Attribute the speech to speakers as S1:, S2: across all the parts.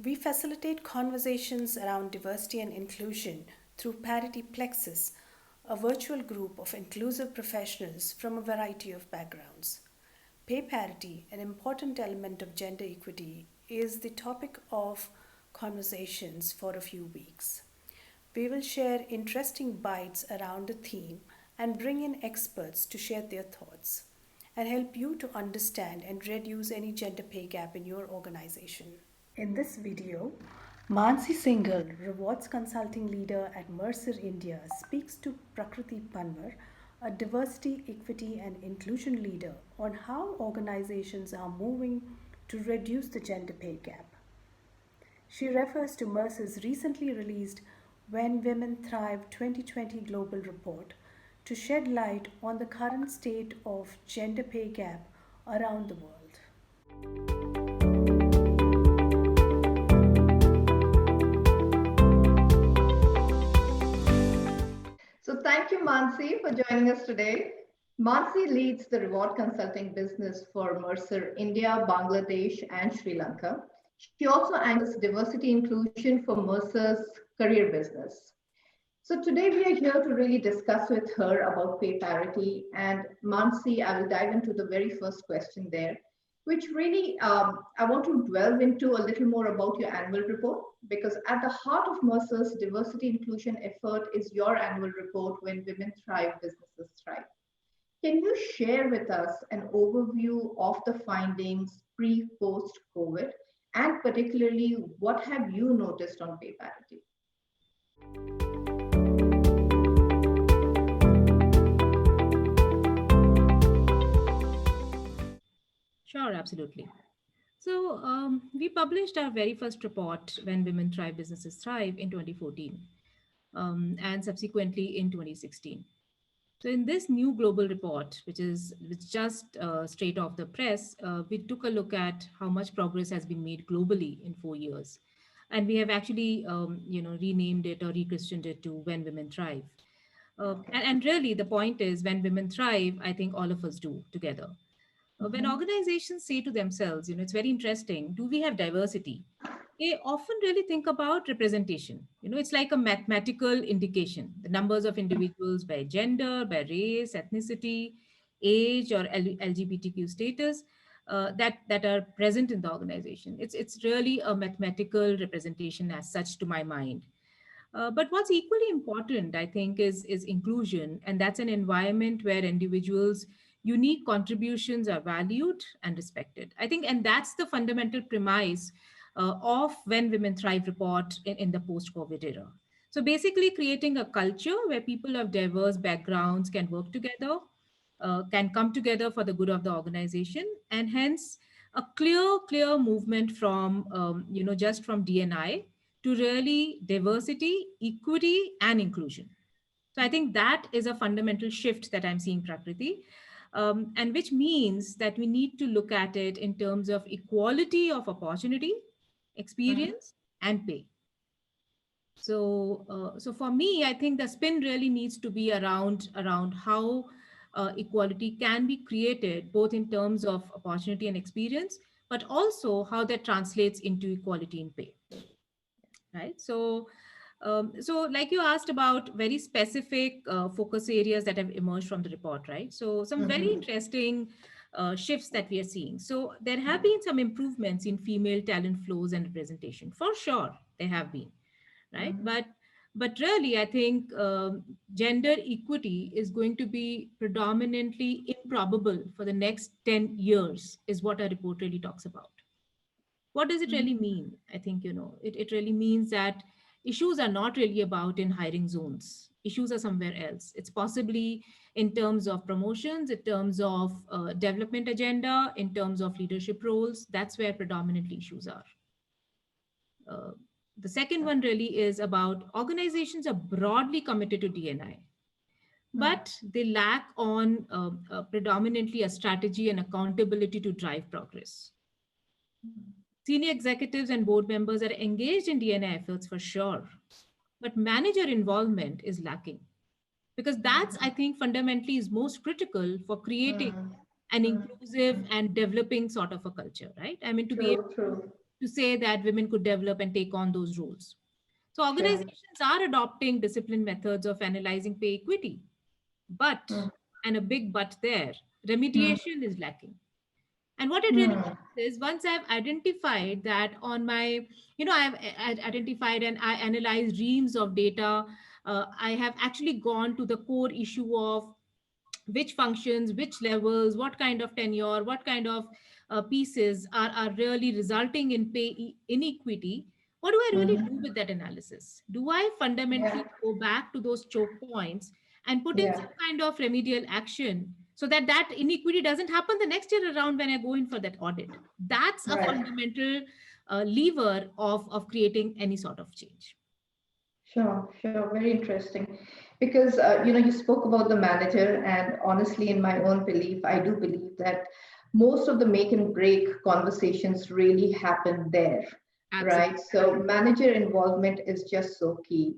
S1: We facilitate conversations around diversity and inclusion through Parity Plexus, a virtual group of inclusive professionals from a variety of backgrounds. Pay parity, an important element of gender equity, is the topic of conversations for a few weeks. We will share interesting bites around the theme and bring in experts to share their thoughts and help you to understand and reduce any gender pay gap in your organization. In this video, Mansi Singhal, rewards consulting leader at Mercer India, speaks to Prakriti Panwar, a diversity, equity, and inclusion leader, on how organizations are moving to reduce the gender pay gap. She refers to Mercer's recently released When Women Thrive 2020 Global Report to shed light on the current state of gender pay gap around the world.
S2: So thank you, Mansi, for joining us today. Mansi leads the reward consulting business for Mercer India, Bangladesh, and Sri Lanka. She also angles diversity inclusion for Mercer's career business. So today we are here to really discuss with her about pay parity. And Mansi, I will dive into the very first question there, which really I want to delve into a little more about your annual report, because at the heart of Mercer's diversity inclusion effort is your annual report, When Women Thrive, Businesses Thrive. Can you share with us an overview of the findings pre-post COVID, and particularly what have you noticed on pay parity?
S3: Sure, absolutely. So, we published our very first report, When Women Thrive, Businesses Thrive, in 2014, and subsequently in 2016. So, in this new global report, which just straight off the press, we took a look at how much progress has been made globally in 4 years, and we have actually, renamed it or rechristened it to When Women Thrive.
S2: Okay.
S3: And really, the point is, when women thrive, I think all of us do together. When
S2: Mhm.
S3: organizations say to themselves, it's very interesting, do we have diversity? They often really think about representation. It's like a mathematical indication, the numbers of individuals by gender, by race, ethnicity, age, or LGBTQ status that are present in the organization. It's really a mathematical representation as such to my mind. But what's equally important, I think, is inclusion, and that's an environment where individuals' unique contributions are valued and respected. I think, and that's the fundamental premise of When Women Thrive report in the post-COVID era. So basically, creating a culture where people of diverse backgrounds can work together, can come together for the good of the organization, and hence a clear movement from just from DNI to really diversity, equity, and inclusion. So I think that is a fundamental shift that I'm seeing, Prakriti, and which means that we need to look at it in terms of equality of opportunity,
S2: Mhm.
S3: experience, and pay. So for me, I think the spin really needs to be around how equality can be created, both in terms of opportunity and experience, but also how that translates into equality in pay, right? So like you asked about very specific focus areas that have emerged from the report, right? So some very
S2: Mhm.
S3: interesting shifts that we are seeing. So there have been some improvements in female talent flows and representation, for sure. There have been, right?
S2: Mhm.
S3: But really, I think gender equity is going to be predominantly improbable for the next 10 years, is what our report really talks about. What does it really
S2: Mhm.
S3: mean? I think, it really means that issues are not really about in hiring zones. Issues are somewhere else. It's possibly in terms of promotions, in terms of development agenda, in terms of leadership roles. That's where predominantly issues are. Uh, the second one really is about organizations are broadly committed to DNI,
S2: Mhm.
S3: but they lack on predominantly a strategy and accountability to drive progress. Senior executives and board members are engaged in DNA efforts for sure, but manager involvement is lacking, because that's, I think, fundamentally is most critical for creating
S2: Mhm.
S3: an
S2: Mhm.
S3: inclusive and developing sort of a culture, right? I mean, to be able
S2: True,
S3: to
S2: true.
S3: to say that women could develop and take on those roles. So
S2: Sure.
S3: organizations are adopting disciplined methods of analyzing pay equity. But,
S2: Mm,
S3: and a big but there,
S2: mm,
S3: remediation is lacking. And what it really
S2: mm,
S3: means is once I've identified that on my, I've identified and I analyzed reams of data, I have actually gone to the core issue of which functions, which levels, what kind of tenure, what kind of pieces are really resulting in inequity. What do I really
S2: mhm.
S3: do with that analysis? Do I
S2: Yeah,
S3: fundamentally go back to those choke points and put in
S2: yeah,
S3: some kind of remedial action so that that inequity doesn't happen the next year around when I go in for that audit? That's a
S2: right.
S3: fundamental lever of creating any sort of change.
S2: Sure, sure. Very interesting. Because, you spoke about the manager, and honestly, in my own belief, I do believe that most of the make and break conversations really happen there, right?
S3: Absolutely.
S2: So, manager involvement is just so key.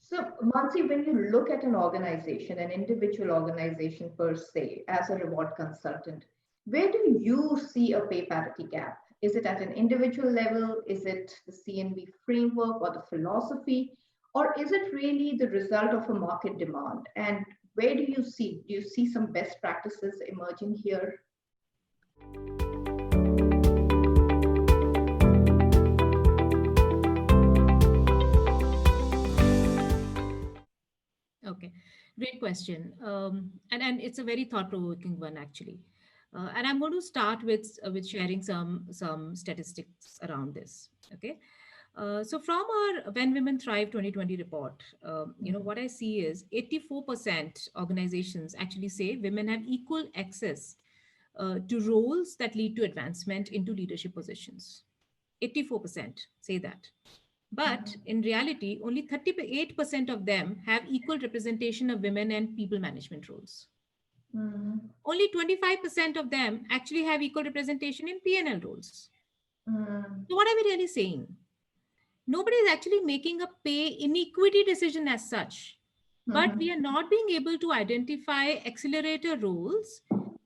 S2: So, Mansi, when you look at an organization, an individual organization per se, as a reward consultant, where do you see a pay parity gap? Is it at an individual level? Is it the CNB framework or the philosophy? Or is it really the result of a market demand? And where do you see some best practices emerging here?
S3: Okay, great question. And it's a very thought-provoking one actually. And I'm going to start with sharing some statistics around this. Okay, so from our When Women Thrive 2020 report, what I see is 84% organizations actually say women have equal access to roles that lead to advancement into leadership positions. 84% say that. But
S2: Mhm,
S3: in reality, only 38% of them have equal representation of women and people management roles.
S2: mhm,
S3: Only 25% of them actually have equal representation in P&L roles.
S2: mhm,
S3: So, what are we really saying? Nobody is actually making a pay inequity decision as such, but we
S2: mhm,
S3: are not being able to identify accelerator roles,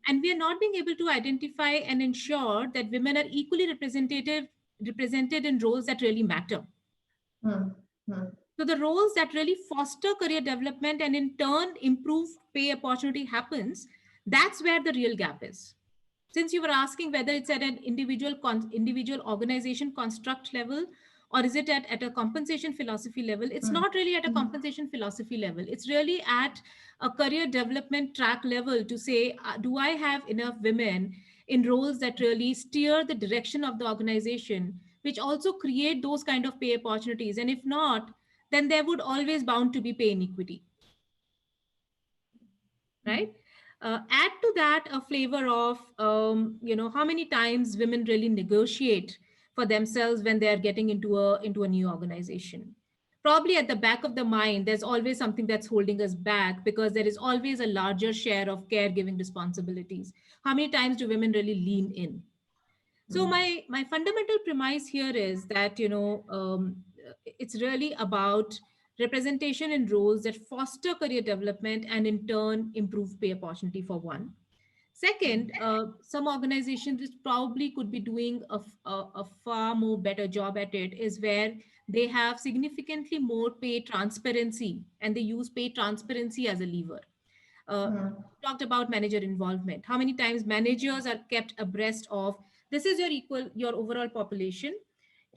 S3: and we are not being able to identify and ensure that women are equally represented in roles that really matter.
S2: mhm, mhm,
S3: So the roles that really foster career development and in turn improve pay opportunity happens, that's where the real gap is. Since you were asking whether it's at an individual organization construct level or is it at a compensation philosophy level, it's
S2: mhm,
S3: not really at a
S2: mhm,
S3: compensation philosophy level. It's really at a career development track level to say, do I have enough women in roles that really steer the direction of the organization, which also create those kind of pay opportunities? And if not, then there would always bound to be pay inequity, right? Add to that a flavor of how many times women really negotiate for themselves when they are getting into a new organization. Probably at the back of the mind there's always something that's holding us back because there is always a larger share of caregiving responsibilities. How many times do women really lean in? So
S2: mhm,
S3: my fundamental premise here is that it's really about representation in roles that foster career development and in turn improve pay opportunity for one. Second, some organizations which probably could be doing a far more better job at it is where they have significantly more pay transparency and they use pay transparency as a lever.
S2: mhm,
S3: Talked about manager involvement. How many times managers are kept abreast of this is your overall population,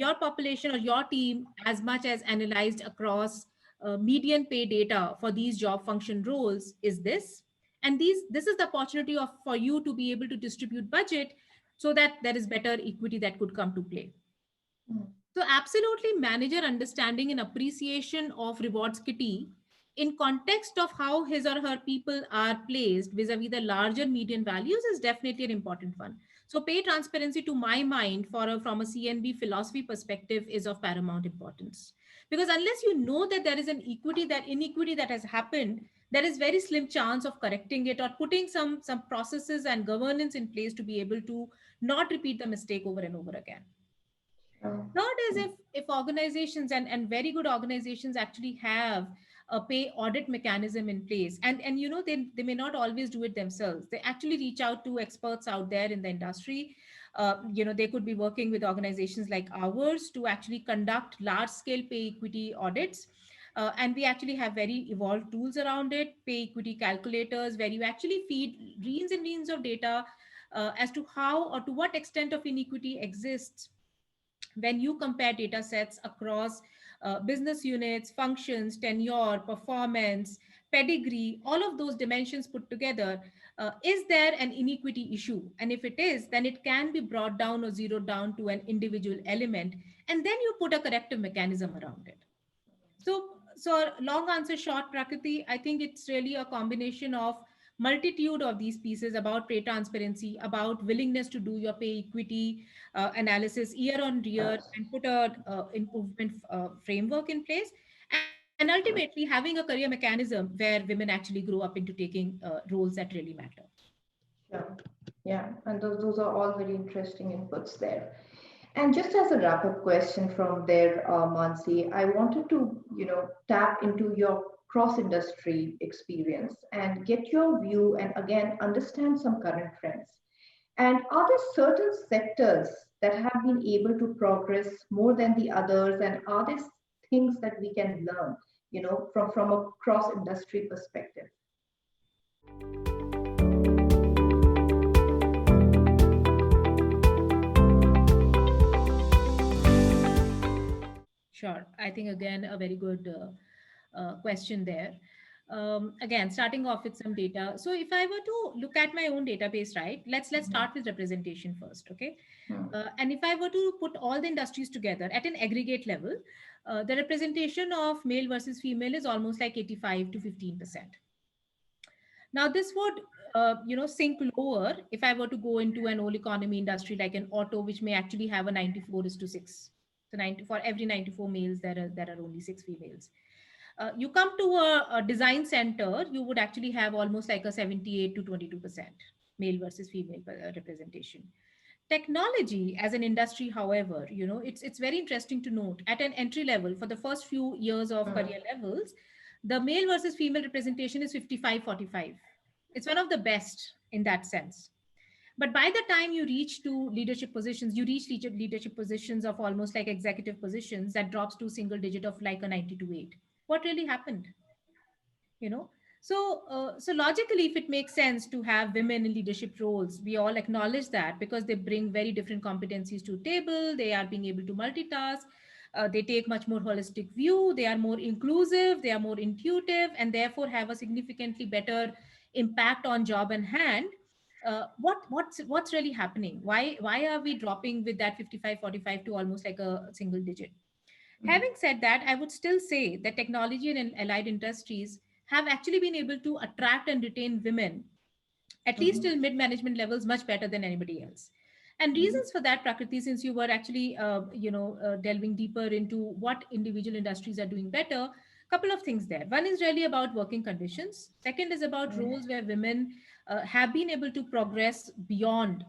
S3: or your team as much as analyzed across median pay data for these job function roles is this, and this is the opportunity of for you to be able to distribute budget so that there is better equity that could come to play.
S2: mhm,
S3: So, absolutely, manager understanding and appreciation of rewards kitty in context of how his or her people are placed vis-a-vis the larger median values is definitely an important one. So, pay transparency, to my mind, from a CNB philosophy perspective, is of paramount importance. Because unless you know that there is an inequity that has happened, there is very slim chance of correcting it or putting some processes and governance in place to be able to not repeat the mistake over and over again.
S2: sure,
S3: Third is if organizations and very good organizations actually have a pay audit mechanism in place. And they may not always do it themselves. They actually reach out to experts out there in the industry. They could be working with organizations like ours to actually conduct large scale pay equity audits. And we actually have very evolved tools around it, pay equity calculators, where you actually feed reams and reams of data as to how or to what extent of inequity exists when you compare data sets across business units, functions, tenure, performance, pedigree, all of those dimensions put together. Is there an inequity issue? And if it is, then it can be brought down or zeroed down to an individual element. And then you put a corrective mechanism around it. So long answer short, Prakriti, I think it's really a combination of multitude of these pieces about pay transparency, about willingness to do your pay equity analysis year on year and put a improvement framework in place, and ultimately having a career mechanism where women actually grow up into taking roles that really matter.
S2: Sure. Yeah, and those are all very interesting inputs there. And just as a wrap-up question from there, Mansi, I wanted to, tap into your cross-industry experience and get your view and again understand some current trends. And are there certain sectors that have been able to progress more than the others? And are there things that we can learn, from a cross-industry perspective?
S3: Sure. I think again a very good question there. Again, starting off with some data. So if I were to look at my own database, right? Let's start with representation first, okay?
S2: Mhm.
S3: And if I were to put all the industries together at an aggregate level, the representation of male versus female is almost like 85 to 15%. Now, this would sink lower if I were to go into an old economy industry like an auto, which may actually have a 94 is to 6. So 90, for every 94 males, there are only 6 females. You come to a design center, you would actually have almost like a 78 to 22% male versus female representation. Technology as an industry, however, it's very interesting to note at an entry level for the first few years of career levels, the male versus female representation is 55-45. It's one of the best in that sense. But by the time you reach to leadership positions, you reach leadership positions of almost like executive positions, that drops to single digit of like a 90 to 8. What really happened? you know so logically, if it makes sense to have women in leadership roles, we all acknowledge that because they bring very different competencies to table. They are being able to multitask. They take much more holistic view. They are more inclusive. They are more intuitive, and therefore have a significantly better impact on job and hand. What's really happening? Why are we dropping with that 55-45 to almost like a single digit? Having said that, I would still say that technology and allied industries have actually been able to attract and retain women, at least
S2: Mhm.
S3: till mid management levels, much better than anybody else. And reasons for that, Prakriti, since you were actually delving deeper into what individual industries are doing better, couple of things there. One is really about working conditions. Second is about roles where women have been able to progress beyond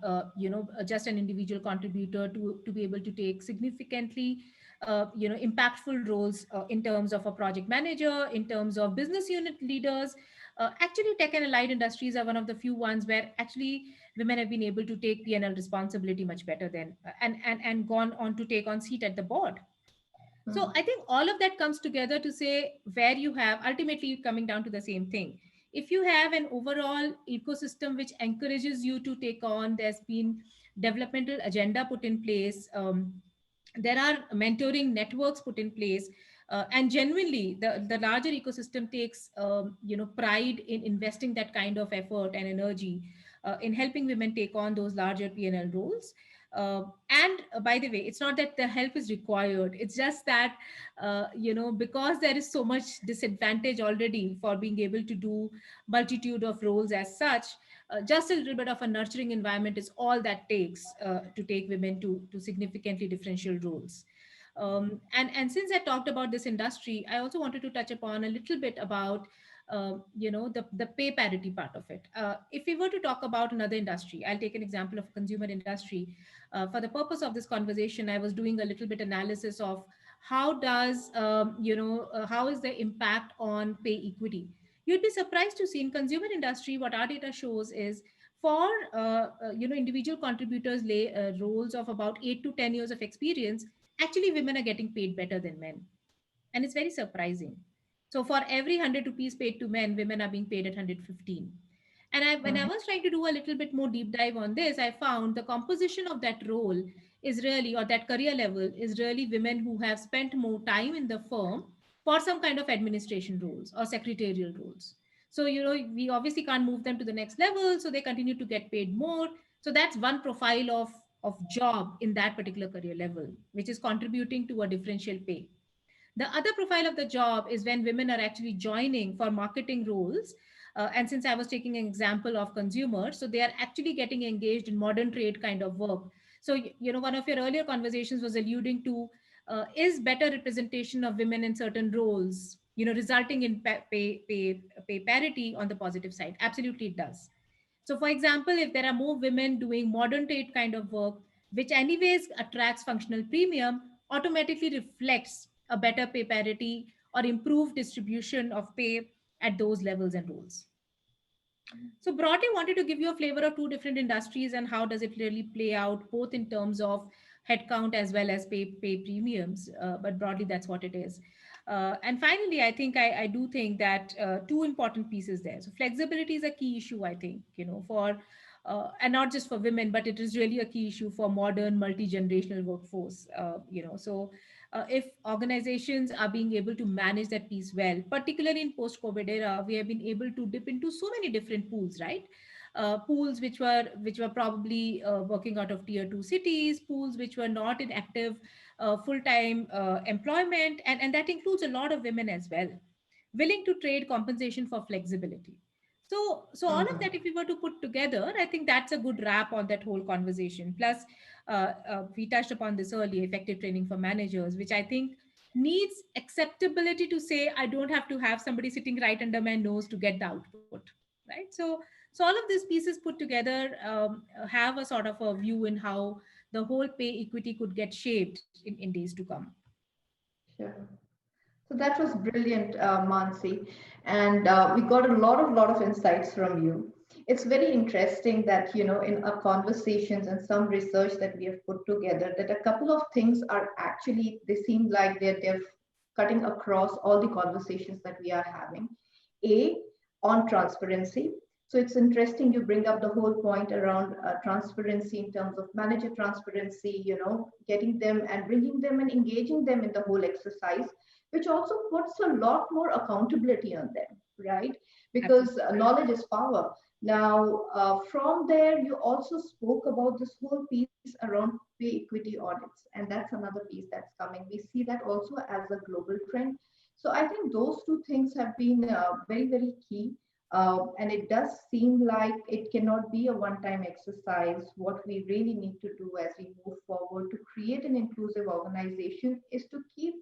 S3: just an individual contributor to be able to take significantly impactful roles in terms of a project manager, in terms of business unit leaders. Actually, tech and allied industries are one of the few ones where actually women have been able to take P&L responsibility much better than and gone on to take on seat at the board. So I think all of that comes together to say where you have ultimately coming down to the same thing. If you have an overall ecosystem which encourages you to take on, there's been developmental agenda put in place. There are mentoring networks put in place, and genuinely the larger ecosystem takes pride in investing that kind of effort and energy in helping women take on those larger P&L roles. And by the way, it's not that the help is required. It's just that, because there is so much disadvantage already for being able to do multitude of roles as such, just a little bit of a nurturing environment is all that takes to take women to significantly differential roles. And since I talked about this industry, I also wanted to touch upon a little bit about the pay parity part of it. If we were to talk about another industry, I'll take an example of consumer industry. For the purpose of this conversation, I was doing a little bit analysis of how does, how is the impact on pay equity? You'd be surprised to see in consumer industry, what our data shows is for, individual contributors lay roles of about 8 to 10 years of experience, actually women are getting paid better than men. And it's very surprising. So for every 100 rupees paid to men, women are being paid at 115. And when I
S2: Mhm.
S3: was trying to do a little bit more deep dive on this, I found the composition of that role is really, or that career level is really women who have spent more time in the firm for some kind of administration roles or secretarial roles. So, we obviously can't move them to the next level. So they continue to get paid more. So that's one profile of job in that particular career level, which is contributing to a differential pay. The other profile of the job is when women are actually joining for marketing roles. And since I was taking an example of consumers, so they are actually getting engaged in modern trade kind of work. So, one of your earlier conversations was alluding to is better representation of women in certain roles, resulting in pay parity on the positive side. Absolutely, it does. So, for example, if there are more women doing modern trade kind of work, which anyways attracts functional premium, automatically reflects a better pay parity or improved distribution of pay at those levels and roles. So broadly, wanted to give you a flavor of two different industries and how does it really play out, both in terms of headcount as well as pay premiums. But broadly, that's what it is. And finally, I think I do think that two important pieces there. So flexibility is a key issue, I think, for and not just for women, but it is really a key issue for modern multi-generational workforce. So if organizations are being able to manage that piece well, particularly in post-COVID era, we have been able to dip into so many different pools, right? Pools which were probably working out of tier two cities, pools which were not in active full-time employment, and that includes a lot of women as well, willing to trade compensation for flexibility. So all of
S2: Mhm.
S3: that, if we were to put together, I think that's a good wrap on that whole conversation. Plus, we touched upon this earlier, effective training for managers, which I think needs acceptability to say, I don't have to have somebody sitting right under my nose to get the output, right? So all of these pieces put together have a sort of a view in how the whole pay equity could get shaped in days to come.
S2: Sure. So that was brilliant, Mansi, and we got a lot of insights from you. It's very interesting that in our conversations and some research that we have put together, that a couple of things are actually they seem like they're cutting across all the conversations that we are having. A, on transparency. So it's interesting you bring up the whole point around transparency in terms of manager transparency, getting them and bringing them and engaging them in the whole exercise, which also puts a lot more accountability on them, right? Because
S3: Absolutely.
S2: knowledge is power. Now, from there, you also spoke about this whole piece around pay equity audits, and that's another piece that's coming. We see that also as a global trend. So I think those two things have been very, very key. And it does seem like it cannot be a one time exercise. What we really need to do as we move forward to create an inclusive organization is to keep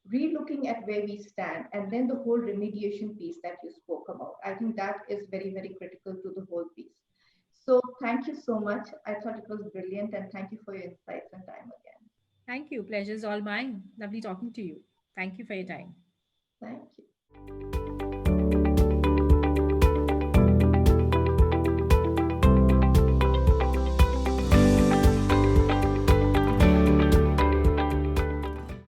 S2: re-looking at where we stand, and then the whole remediation piece that you spoke about. I think that is very, very critical to the whole piece. So thank you so much. I thought it was brilliant, and thank you for your insights and time again.
S3: Thank you. Pleasure's all mine. Lovely talking to you. Thank you for your time.
S2: Thank you.